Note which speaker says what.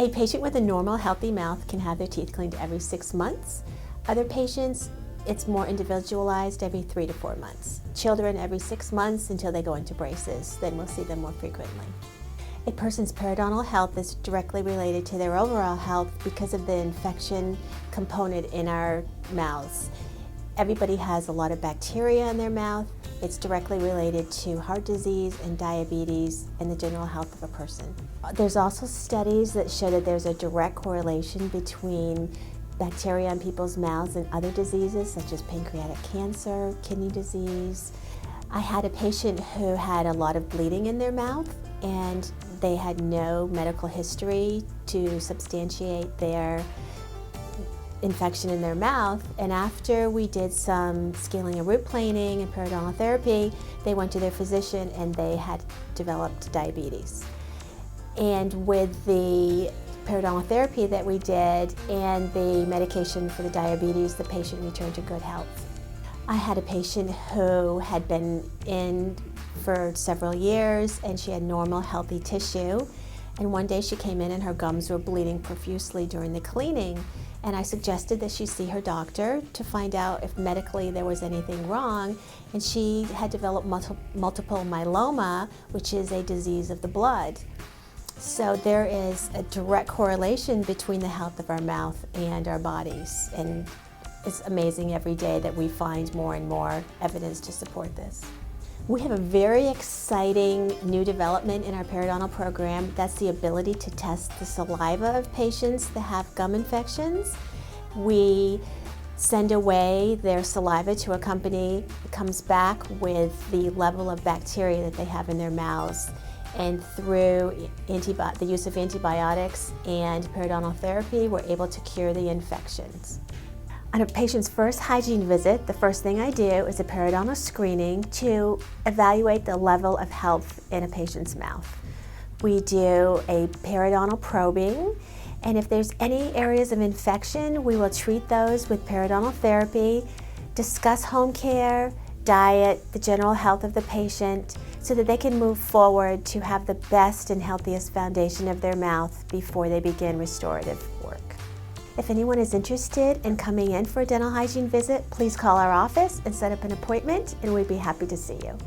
Speaker 1: A patient with a normal, healthy mouth can have their teeth cleaned every 6 months. Other patients, it's more individualized, every 3 to 4 months. Children, every 6 months until they go into braces. Then we'll see them more frequently. A person's periodontal health is directly related to their overall health because of the infection component in our mouths. Everybody has a lot of bacteria in their mouth. It's directly related to heart disease and diabetes and the general health of a person. There's also studies that show that there's a direct correlation between bacteria in people's mouths and other diseases such as pancreatic cancer, kidney disease. I had a patient who had a lot of bleeding in their mouth and they had no medical history to substantiate their infection in their mouth, and after we did some scaling and root planing and periodontal therapy, they went to their physician and they had developed diabetes. And with the periodontal therapy that we did and the medication for the diabetes, the patient returned to good health. I had a patient who had been in for several years and she had normal, healthy tissue. And one day she came in and her gums were bleeding profusely during the cleaning. And I suggested that she see her doctor to find out if medically there was anything wrong. And she had developed multiple myeloma, which is a disease of the blood. So there is a direct correlation between the health of our mouth and our bodies. And it's amazing every day that we find more and more evidence to support this. We have a very exciting new development in our periodontal program. That's the ability to test the saliva of patients that have gum infections. We send away their saliva to a company. It comes back with the level of bacteria that they have in their mouths. And through the use of antibiotics and periodontal therapy, we're able to cure the infections. On a patient's first hygiene visit, the first thing I do is a periodontal screening to evaluate the level of health in a patient's mouth. We do a periodontal probing, and if there's any areas of infection, we will treat those with periodontal therapy, discuss home care, diet, the general health of the patient, so that they can move forward to have the best and healthiest foundation of their mouth before they begin restorative work. If anyone is interested in coming in for a dental hygiene visit, please call our office and set up an appointment, and we'd be happy to see you.